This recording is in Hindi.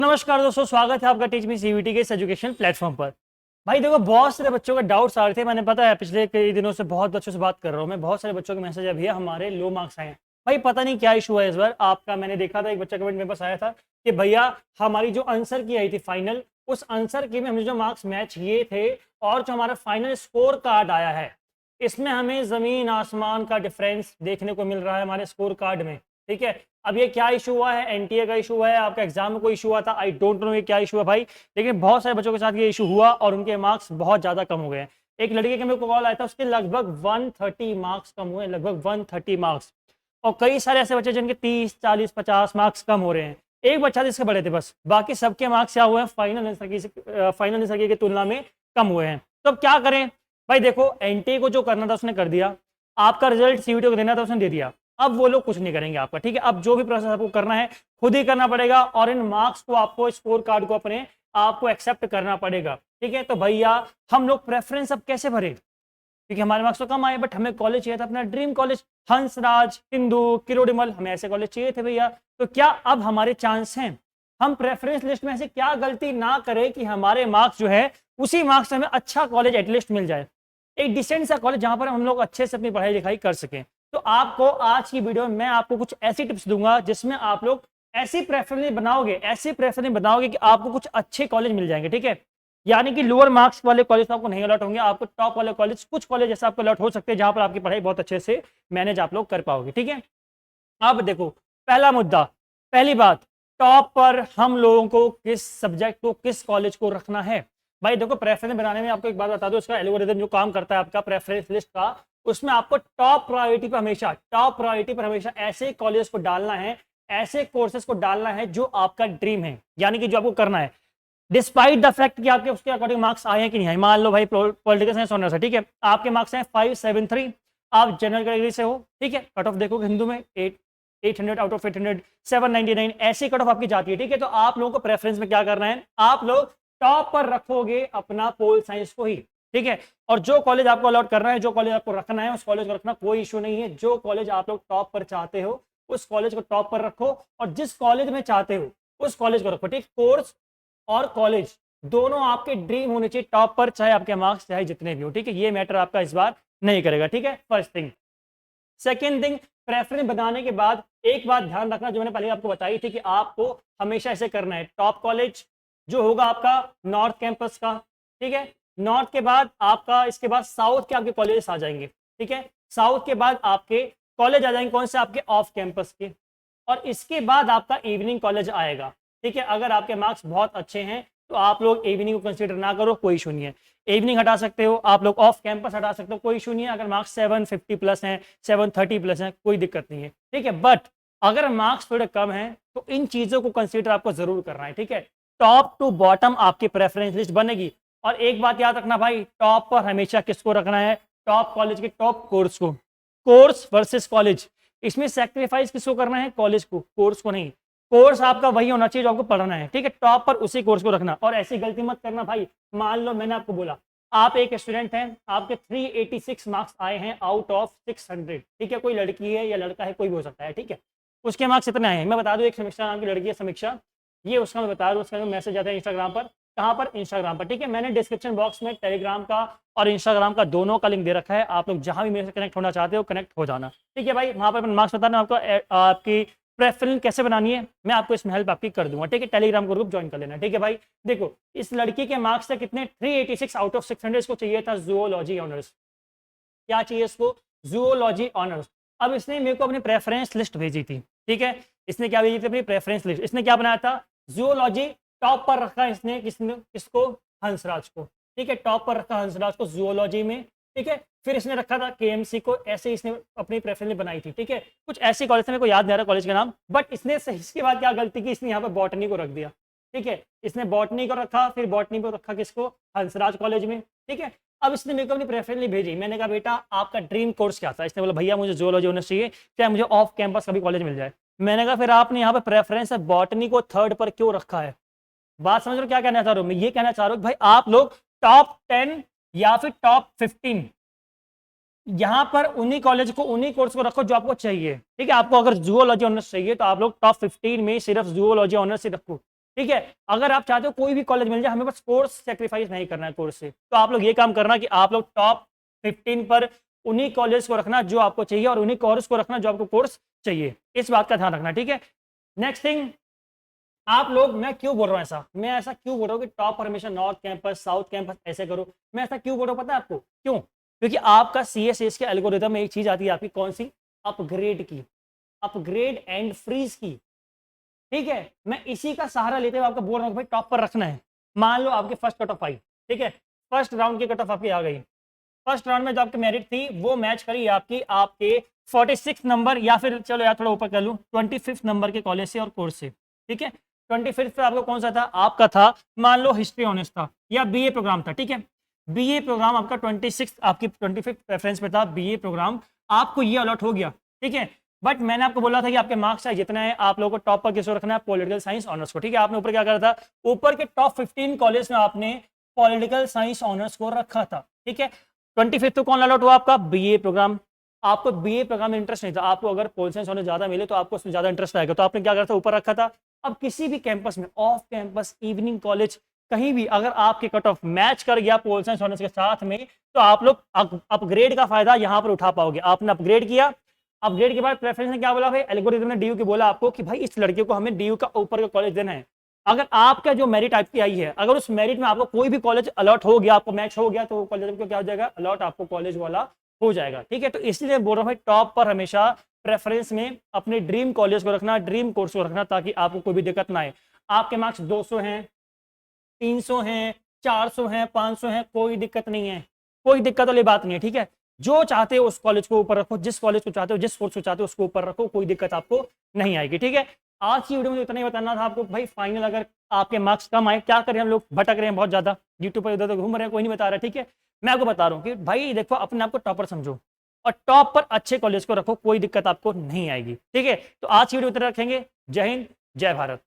नमस्कार दोस्तों, स्वागत है आपका टीच मी सीवीटी के इस एजुकेशन प्लेटफॉर्म पर। भाई देखो, बहुत सारे बच्चों का डाउट्स आ रहे थे। मैंने पता है पिछले कई दिनों से बहुत बच्चों से बात कर रहा हूँ मैं। बहुत सारे बच्चों के मैसेज है, भैया हमारे लो मार्क्स आए हैं। भाई पता नहीं क्या इशू है इस बार आपका। मैंने देखा था एक बच्चा कमेंट मेरे पास आया था कि भैया हमारी जो आंसर की आई थी फाइनल, उस आंसर की में हमने जो मार्क्स मैच किए थे और जो हमारा फाइनल स्कोर कार्ड आया है, इसमें हमें जमीन आसमान का डिफरेंस देखने को मिल रहा है हमारे स्कोर कार्ड में। ठीक है, अब ये क्या इशू हुआ है? एनटीए का इशू है, आपका एग्जाम में कोई इशू हुआ था? आई डोंट नो ये क्या इशू है भाई, लेकिन बहुत सारे बच्चों के साथ ये इशू हुआ और उनके मार्क्स बहुत ज्यादा कम हो गए हैं। एक लड़के के मेरे को कॉल आया था, उसके लगभग 130 मार्क्स कम हुए, लगभग 130 मार्क्स। और कई सारे ऐसे बच्चे जिनके 30, 40, 50 मार्क्स कम हो रहे हैं। एक बच्चा जिसके बड़े थे बस, बाकी सबके मार्क्स क्या हुए हैं फाइनल आंसर की तुलना में कम हुए हैं। तो अब क्या करें भाई? देखो, एनटीए को जो करना था उसने कर दिया, आपका रिजल्ट सीवीटी को देना था उसने दे दिया। अब वो लोग कुछ नहीं करेंगे आपका। ठीक है, अब जो भी प्रोसेस आपको करना है खुद ही करना पड़ेगा और इन मार्क्स को आपको, स्कोर कार्ड को अपने आपको एक्सेप्ट करना पड़ेगा। ठीक है, तो भैया हम लोग प्रेफरेंस अब कैसे भरें? क्योंकि हमारे मार्क्स तो कम आए, बट हमें कॉलेज चाहिए था अपना ड्रीम कॉलेज, हंसराज, हिंदू, किरोड़ीमल, हमें ऐसे कॉलेज चाहिए थे भैया। तो क्या अब हमारे चांस हैं? हम प्रेफरेंस लिस्ट में ऐसे क्या गलती ना करें कि हमारे मार्क्स जो है उसी मार्क्स से हमें अच्छा कॉलेज एटलीस्ट मिल जाए, एक डिसेंट सा कॉलेज जहां पर हम लोग अच्छे से अपनी पढ़ाई लिखाई कर सकें। तो आपको आज की वीडियो में मैं आपको कुछ ऐसी टिप्स दूंगा जिसमें आप लोग ऐसी प्रेफरेंस बनाओगे कि आपको कुछ अच्छे कॉलेज मिल जाएंगे। ठीक है, यानी कि लोअर मार्क्स वाले कॉलेज तो आपको नहीं अलॉट होंगे, आपको टॉप वाले कॉलेज, कुछ कॉलेज ऐसे आपको अलॉट हो सकते हैं जहां पर आपकी पढ़ाई बहुत अच्छे से मैनेज आप लोग कर पाओगे। ठीक है, अब देखो, पहला मुद्दा, पहली बात, टॉप पर हम लोगों को किस सब्जेक्ट को, किस कॉलेज को रखना है। भाई देखो, प्रेफरेंस बनाने में आपको एक बात बता दो, इसका एल्गोरिथम जो काम करता है आपका प्रेफरेंस लिस्ट का, उसमें आपको टॉप प्रायोरिटी पर हमेशा ऐसे कॉलेज को डालना है, ऐसे कोर्सेज को डालना है जो आपका ड्रीम है, यानी कि जो आपको करना है डिस्पाइट द फैक्ट कि आपके उसके अकॉर्डिंग मार्क्स आए हैं कि नहीं आए। मान लो भाई पॉलिटिकल साइंस ऑनर्स है, ठीक है, आपके मार्क्स हैं 573, आप जनरल कैटेगरी से हो। ठीक है, कट ऑफ देखोगे हिंदू में 800 आउट ऑफ 800, 799 ऐसी कट ऑफ आपकी जाती है। ठीक है, तो आप लोगों को प्रेफरेंस में क्या करना है, आप लोग टॉप पर रखोगे अपना पोल साइंस को ही। ठीक है, और जो कॉलेज आपको अलॉट करना है, जो कॉलेज आपको रखना है, उस कॉलेज को रखना कोई इशू नहीं है। जो कॉलेज आप लोग टॉप पर चाहते हो उस कॉलेज को टॉप पर रखो, और जिस कॉलेज में चाहते हो उस कॉलेज को रखो। ठीक, कोर्स और कॉलेज दोनों आपके ड्रीम होने चाहिए टॉप पर, चाहे आपके मार्क्स चाहे जितने भी हो। ठीक है, ये मैटर आपका इस बार नहीं करेगा। ठीक है, first thing. Second thing, preference बनाने के बाद एक बात ध्यान रखना जो मैंने पहले आपको बताई थी कि आपको हमेशा ऐसे करना है, टॉप कॉलेज जो होगा आपका नॉर्थ कैंपस का। ठीक है, नॉर्थ के बाद आपका, इसके बाद साउथ के आपके कॉलेजेस आ जाएंगे। ठीक है, साउथ के बाद आपके कॉलेज आ जाएंगे कौन से, आपके ऑफ कैंपस के, और इसके बाद आपका इवनिंग कॉलेज आएगा। ठीक है, अगर आपके मार्क्स बहुत अच्छे हैं तो आप लोग इवनिंग को कंसीडर ना करो, कोई इशू नहीं है, इवनिंग हटा सकते हो आप लोग, ऑफ कैंपस हटा सकते हो, कोई इशू नहीं है। अगर मार्क्स 750 प्लस हैं, 730 प्लस हैं, कोई दिक्कत नहीं है। ठीक है, बट अगर मार्क्स थोड़े कम हैं तो इन चीज़ों को कंसीडर आपको जरूर करना है। ठीक है, टॉप टू बॉटम आपकी प्रेफरेंस लिस्ट बनेगी। और एक बात याद रखना भाई, टॉप पर हमेशा किसको रखना है, टॉप कॉलेज के टॉप कोर्स को। कोर्स वर्सेस कॉलेज, इसमें सेक्रीफाइस किसको करना है, कॉलेज को, कोर्स को नहीं। कोर्स आपका वही होना चाहिए जो आपको पढ़ना है। ठीक है, टॉप पर उसी कोर्स को रखना। और ऐसी गलती मत करना भाई, मान लो मैंने आपको बोला आप एक स्टूडेंट हैं, आपके 386 मार्क्स आए हैं आउट ऑफ 600। ठीक है, कोई लड़की है या लड़का है, कोई भी हो सकता है। ठीक है, उसके मार्क्स इतने आए हैं, मैं बता दूं, एक समीक्षा नाम की लड़की है, समीक्षा, ये उसका मैं बता दूं, उसका मैसेज आता है इंस्टाग्राम पर। कहाँ पर? इंस्टाग्राम पर। ठीक है, मैंने डिस्क्रिप्शन बॉक्स में टेलीग्राम का और इंस्टाग्राम का दोनों का लिंक दे रखा है, आप लोग जहां भी मेरे से कनेक्ट होना चाहते हो कनेक्ट हो जाना। ठीक है भाई, वहां पर मार्क्स बताना आपको, आपकी प्रेफरेंस कैसे बनानी है मैं आपको इसमें हेल्प आपकी कर दूंगा। ठीक है, टेलीग्राम ग्रुप ज्वाइन कर लेना। ठीक है भाई, देखो इस लड़की के मार्क्स थे कितने, 386 आउट ऑफ 600, इसको चाहिए था जूलॉजी ऑनर्स। क्या चाहिए इसको, जूलॉजी ऑनर्स। अब इसने मेरे को अपनी प्रेफरेंस लिस्ट भेजी थी। ठीक है, इसने क्या भेजी थी, अपनी प्रेफरेंस लिस्ट। इसने क्या बनाया था, जूलॉजी टॉप पर रखा इसने, किसको, हंसराज को। ठीक है, टॉप पर रखा हंसराज को जूलॉजी में। ठीक है, फिर इसने रखा था केएमसी को, ऐसे इसने अपनी प्रेफरेंस बनाई थी। ठीक है, कुछ ऐसी कॉलेज से मेरे को याद नहीं आ रहा कॉलेज का नाम, बट इसने इसके बाद क्या गलती की, इसने यहाँ पर बॉटनी को रख दिया। ठीक है, इसने बॉटनी को रखा, फिर बॉटनी को रखा किसको, हंसराज कॉलेज में। ठीक है, अब इसने मेरे को अपनी प्रेफरेंस नहीं भेजी। मैंने कहा बेटा आपका ड्रीम कोर्स क्या था, इसने बोला भैया मुझे जूलॉजी ऑनर्स चाहिए, चाहे मुझे ऑफ कैंपस का भी कॉलेज मिल जाए। मैंने कहा फिर आपने यहाँ पर प्रेफरेंस बॉटनी को थर्ड पर क्यों रखा है? बात समझ रहे हो क्या कहना चाह रहा हूँ मैं? ये कहना चाह रहा हूँ भाई आप लोग टॉप 10 या फिर टॉप 15, यहां पर उन्हीं कॉलेज को, उन्हीं कोर्स को रखो जो आपको चाहिए। ठीक है, आपको अगर जूलॉजी ऑनर्स चाहिए तो आप लोग टॉप 15 में सिर्फ जूलॉजी ऑनर्स ही रखो। ठीक है। अगर आप चाहते हो कोई भी कॉलेज मिल जाए, हमें बस कोर्स सेक्रीफाइस नहीं करना है कोर्स से, तो आप लोग ये काम करना कि आप लोग टॉप 15 पर उन्हीं कॉलेज को रखना जो आपको चाहिए और उन्हीं कोर्स को रखना जो आपको कोर्स चाहिए। इस बात का ध्यान रखना, ठीक है। नेक्स्ट थिंग, आप लोग, मैं क्यों बोल रहा हूँ ऐसा, मैं ऐसा क्यों बोल रहा हूँ कि टॉप पर हमेशा नॉर्थ कैंपस साउथ कैंपस ऐसे करो, मैं ऐसा क्यों बोल रहा हूँ पता है आपको क्यों? क्योंकि आपका CSS के एल्गोरिथम में एक चीज आती है आपकी, कौन सी? अपग्रेड की, अपग्रेड एंड फ्रीज की, ठीक है। मैं इसी का सहारा लेते हुए आपको बोल रहा हूँ भाई टॉप पर रखना है। मान लो आपकी फर्स्ट कट ऑफ आई, ठीक है, फर्स्ट राउंड की कट ऑफ आपकी आ गई, फर्स्ट राउंड में जो आपकी मेरिट थी वो मैच करी आपकी आपके 46 नंबर, या फिर चलो यार थोड़ा ऊपर कर लूँ, 25 नंबर के कॉलेज से और कोर्स से, ठीक है। 25 पे आपका कौन सा था? आपका था, मान लो हिस्ट्री ऑनर्स था या BA प्रोग्राम था, ठीक है। BA प्रोग्राम आपका 26 आपकी 25 प्रेफरेंस पे था, BA प्रोग्राम आपको ये अलॉट हो गया, ठीक है। बट मैंने आपको बोला था कि आपके मार्क्स चाहे जितना है, आप लोगों को टॉप पर किसको रखना है? पॉलिटिकल साइंस ऑनर्स को, ठीक है। आपने ऊपर क्या करा था? ऊपर के टॉप 15 कॉलेज में आपने पॉलिटिकल साइंस ऑनर्स को रखा था, ठीक है। 25 तो कौन अलॉट हुआ? आपका BA प्रोग्राम। आपको BA प्रोग्राम में इंटरेस्ट नहीं था, आपको अगर पॉलिटिकल साइंस ऑनर्स ज्यादा मिले तो आपको उसमें ज्यादा इंटरेस्ट आएगा, तो आपने क्या करा था? ऊपर रखा था। अब किसी भी कैंपस में, ऑफ कैंपस, इवनिंग कॉलेज, कहीं भी अगर आपके कट ऑफ मैच कर गया पॉलिटिकल साइंस ऑनर्स के साथ में, तो आप लोग अपग्रेड का फायदा यहां पर उठा पाओगे। आपने अपग्रेड किया, अपग्रेड के बाद प्रेफरेंस ने क्या बोला भाई? एल्गोरिथम ने DU की बोला आपको कि भाई इस लड़के को हमें DU का ऊपर का कॉलेज देना है। अगर आपका जो मेरिट आपकी आई है, अगर उस मेरिट में आपको कोई भी कॉलेज अलॉट हो गया, आपको मैच हो गया, तो वो कॉलेज को क्या हो जाएगा? अलॉट आपको कॉलेज वाला हो जाएगा, ठीक है। तो इसलिए बोल रहा हूँ भाई टॉप पर हमेशा प्रेफरेंस में अपने ड्रीम कॉलेज को रखना, ड्रीम कोर्स को रखना, ताकि आपको कोई भी दिक्कत ना आए। आपके मार्क्स 200 हैं, 300 हैं, 400 हैं, 500 हैं, कोई दिक्कत नहीं है, कोई दिक्कत वाली बात नहीं है, ठीक है। जो चाहते हो उस कॉलेज को ऊपर रखो, जिस कॉलेज को चाहते हो, जिस कोर्स को चाहते हो उसको ऊपर रखो, कोई दिक्कत आपको नहीं आएगी, ठीक है। आज की वीडियो में इतना ही बताना था आपको भाई। फाइनल अगर आपके मार्क्स कम आए, क्या करें हम लोग? भटक रहे हैं बहुत ज्यादा, यूट्यूब पर इधर घूम रहे हैं, कोई नहीं बता रहा, ठीक है। मैं आपको बता रहा हूँ कि भाई देखो, अपने आप को टॉपर समझो और टॉप पर अच्छे कॉलेज को रखो, कोई दिक्कत आपको नहीं आएगी, ठीक है। तो आज की वीडियो इतना रखेंगे। जय हिंद, जय भारत।